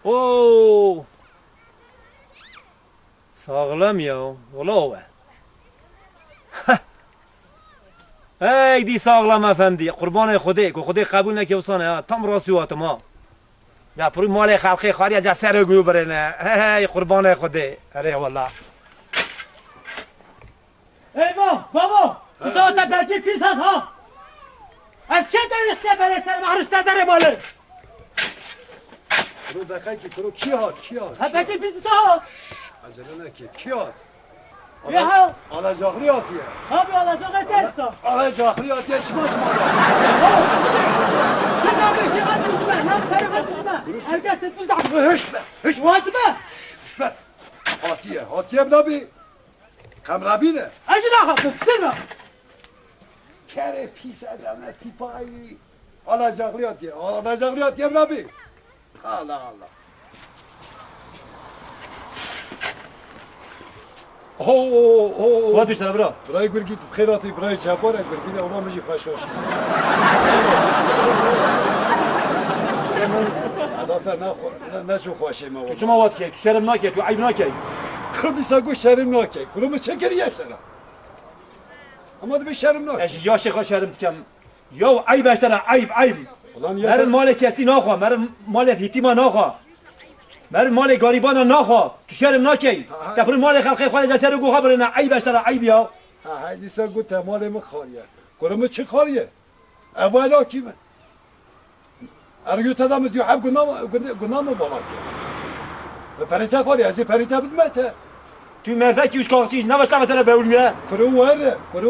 او ساغلم یا ولوه ای دی ساغلم افندی قربان خوده که خوده قبول نکه وسانه تام راسیوات ما جا پروی مال خلقی خاری جا سر گوی برنه ای قربان خوده اره والله ای بابا خدا تا درکی پیست ها از چه دریخته بره سر محرشته داره باله برو دقیقه برو کی هات از درکی پیست ها عجله نکی کی هات بیا ها آلا جاخری هاتیه ها بیا آلا جاقه تستا آلا جاخری هاتیه شما چه نامی که من دوست من هم پره من دوست من هرگز دوست من هش واسه من هش هاتیه بنابی خمرابینه اجی نخواه بسیار کره پیس عجله تیپایی آلا جاخری هاتیه بنابی الله خود بیشتر برا برای گرگی خیراتی برای جباره گرگی اونا میجی خوشوش عداتر نشو خوشه ما تو شما واد که تو شرم ناکی تو عیب ناکی کردی ساگو شرم ناکی کلوم چه کری یشتره اما دو شرم ناکی اش یا شیخا شرم کم یا عیب اشتره عیب مرن مال کسی ناخوا مرن مال یتیما ناخوا مرن مال گریبانا ناخوا تو شرم ناکی تفر مال خلقی خود جسر گوها برنه عیب اشتره عیب یا هایدی ساگو تمال مخاریه کلوم چه خاریه اولا کیمه ارجو تدام دیو حب گنام بالاک پریتا خاری از پریتا بدمته تو مرفکی وش کاغسیش نوشته مثلا بولمیه کرو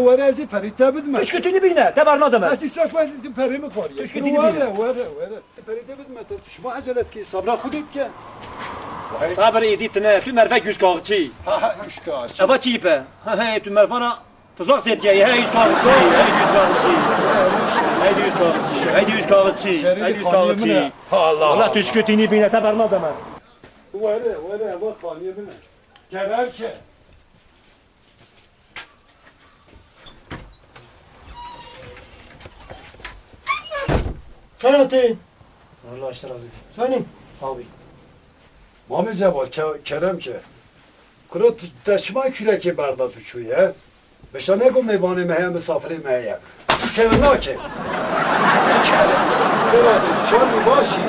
وره از پریتا بدمته اش کتونی بینه تبر نادم هستی ساک واسه تو پریم خاری وره پریتا بدمته شما عجلت کی صبر خودت که صبر ایدیت نه تو مرفکی وش کاغچی اشکاش ابا چیپه هی تو مرفانا تزاق سید گیه هی وش کاغچی هیدی وش کاغچی والله تو شکتینی بینه تبر نادم است وره اما خانیه بینه گرر که خیراتی والله اشترازی سانی صابی مامی جوال کرم که کرو دشما کلکی برداد بچویه بشتا نگو میبانه مهیه مسافری مهیه سرناکه کرم برادر شانی باشی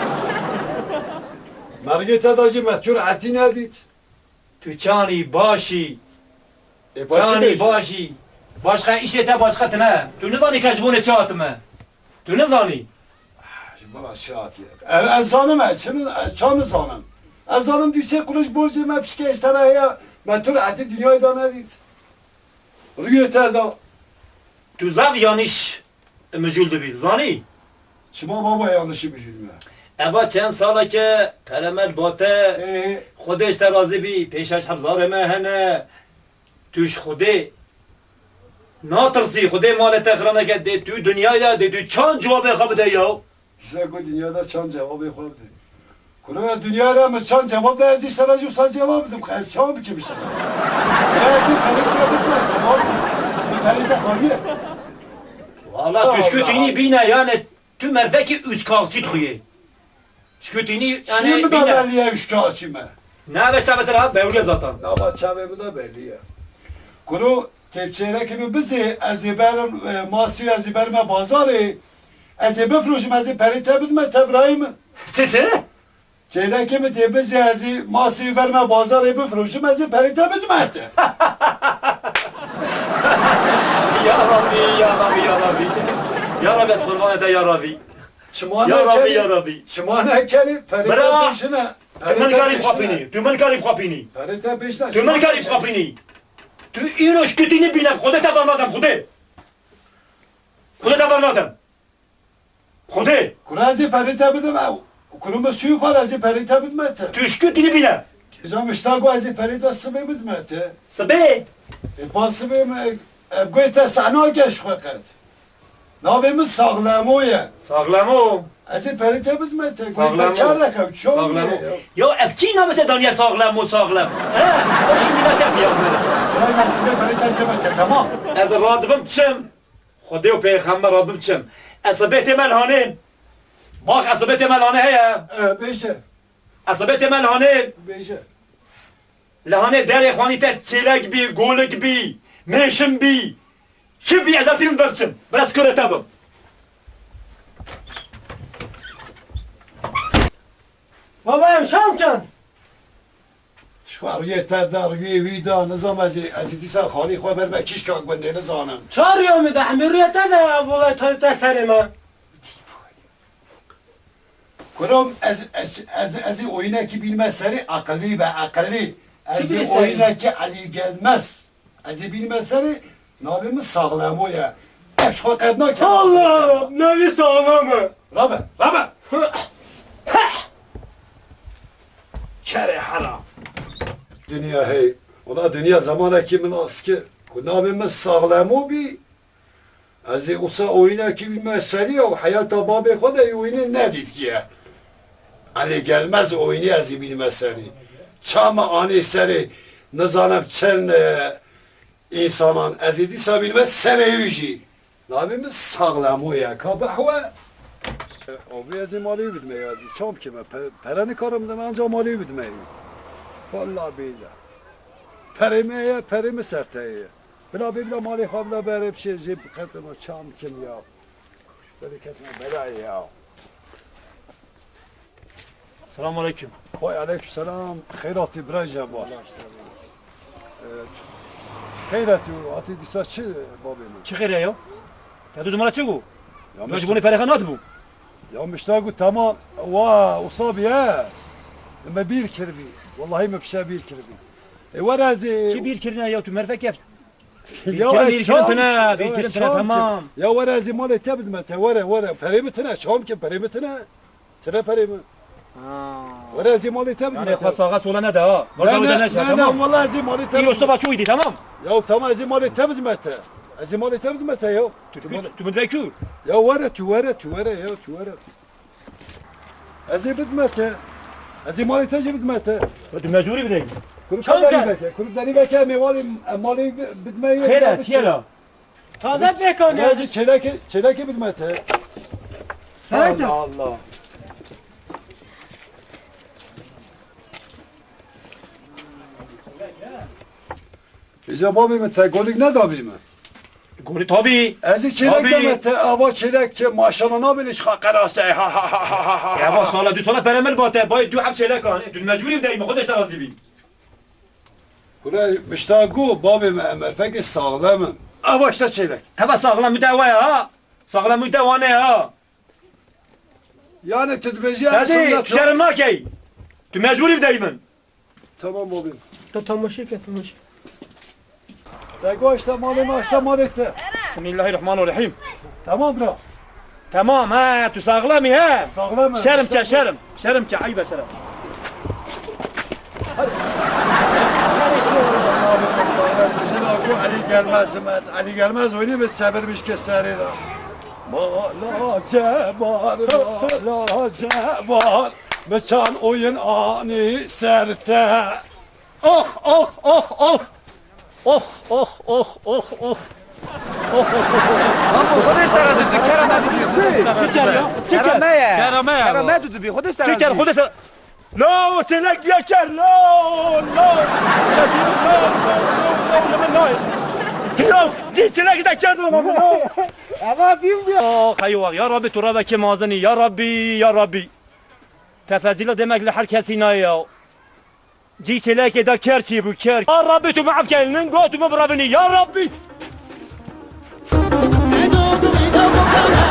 مرگت داجی متور عتی ندید تو چانی باشی چانی چانی باشی باشقه ایشه تا باشقه نه تو نزانی کشبونه چاتمه تو نزانی بلا شاتیه از زانم چان زانم از زانم دیوچه قلوش برجه من پیشکه اشتره یا متور عتی دنیای دا ندید روی تا تو زد یانیش مجول دبی زانی شما بابا یانشی بجید اوا چند ساله که پرمل باته خودش ترازی بی پیشش حبزار مهنه توش خوده ناترسی خوده مال تخرانه که ده تو دنیای ده تو چند جواب خواب ده یا کسا گو دنیا ده چند جواب خواب ده کنم دنیا را من چند جواب ده ازیش سر جو سا جواب دم خیلی چند بچه میشه ازی پریت که بکنم جواب پریت خواهیه والا تو شکوتینی بینه یعنی تو مرفکی اوزکاغچی خویه شکوتینی یعنی چی بدا بینه بلیه اشکاچی من نه به شبه تره بیولی زاتان نه با چه بدا بلیه کنو تپچهره که بزه از برم ماسی از برم بازاره از بفروشم از پریت بدم تبرایم چه؟ چهره که بزه از ماسی برم بازاره بفروشم از پریت بدم یا ربی از قربانت یا ربی یا ربی شما نکنی پریتا بیشنه تو من کاری بخوابینی پریتا بیشنه تو من کاری بخوابینی تو اینو شکتینی بینم خودت برنادم خودت برنادم کنه از پریتا بدم کنه با سوی خوار از پریتا بدم تو شکتینی بینم کجا مشتاقو از پریتا سبه بدم سبه با سبه بگوی تا سعنا گش فقط نابیم ساغلمویه ساغلمو از پریتا بدم ساغلمو ساغلمو یا افچی نامت دانیا ساغلم باشی میلت بیام برای مسئله پریتا دمته تمام از رادبم چم خودی و پیغمبر رادبم چم از بیت ملهانه باق از بیت ملهانه هیا بشه Asabet temel hane Beje. لهانه در خوانی تا چلک بی گولک بی منشم بی چی بی ازاتین برچم برس کره تابم Babam şam kن شواریه تا درگی ویدا نظام از دیسا خانی خواه بر بکیش که گنده نزانم Çağırıyor mu da hemüriyete de volay tarihte serime. کنم از oyuna ki bilmez seni akıllı ve akıllı. Az Kim oyuna ki Ali gelmez. Az bilmez seni nabimiz sağlam o ya. Eşkak edna ki. Allah nevi sağlamı. Rabe. Kere haram. Dünya hey. Ola dünya zamana kimin asker. Nabimiz sağlam o bir. Az olsa oyuna ki bilmez seni o hayata babı koda oyunu ne dit ki ya. Ali gelmez oyunu az bilmez seni. Çama ani seni nizanım çen insanın ezidiyse bilmez seni yüci. Nabimiz sağlam o ya. Kabahve. Abi az mali bilmeyi az. Çam kime? Pereni karım da anca mali bilmeyi. Vallahi billah. Perimi serteye. Bila mali havla berip şey jib katma çam kim ya. Bereketine belay ya. سلام علیکم Vay aleykümselam. Hayrat İbrahim var. Hayrat ati disatçı babamın. چی خیره یا؟ تا دو چه گو؟ Ya مجبونی پرخانات بو ya müştaku tamam. Va usab ya. Ama bir kirbi. Vallahi mepşe bir kirbi. Verazi. چی بیر کردن یا تو مرفک یفت Ya bir kilim tane, bir kilim tane, tamam. Ya verazi mali tebdmete vere perimetine şam ki perimetine. Tere perimi. Verazi mali Yani tebdmete. خواست sola ne de ha Burada bu da ne şey tamam vallahi azim mali İyi tebdmete. usta bak uydu tamam Ya tamam azim mali tebdmete. Azim mali tebdmete ya. Tu müdvekûr Ya vere ya tu vere. Azim bidmete. Azim mali tebdmete. Tu mecburi bideyim Kurupları beke mali bidmeyi. Kheyret yela Taze bekan ya. Verazi çeleke bidmete. Nerede? Allah. İşte babamın tekolik ne da bilmem. Gori tabi Ezi çelek Tabii. demete, ava çelekçe maşallah ne bilin şakarası ha ha ha ha ha. Ya bak sala du sala peramel bate Bay du hap şeyler kan Tu mecburi bideyim Kudeş de razı biyim Buraya müştaku babam emir peki sağlamım. Ava işte çelek. Heba sağlam müdeva ya Sağlam müdeva ne ya Yani tütbeci Hadi sünnet. şerim nakey Tu mecburi bideyim Tamam babam. Tamaşık etmiş. Teko işte malını işte malette. Bismillahirrahmanirrahim Tamam bro. Tamam ha tu sağlam ha Sağlamım. Şerim ke ayıbe şerim Ali gelmez. Ali gelmez oyunu biz severmiş keserira. La cebar. Meçan oyun ani serte. Oh oh oh oh Oh oh oh oh oh خودش ترازی تو کرامه Çiçer ya کرامه Kerame ya کرامه تو بی خودش ترازی Çiçer خودش لا çelek yaker لا çelek de ker اما بیم بیا Hayva ya Rabbi turaba ki mazini ya Rabbi Tefezzile demek her kesine ya Ci çelek eda kerçi bu ker Ya Rabbi tu maaf kelinin götümü bırakını ya Rabbi I don't believe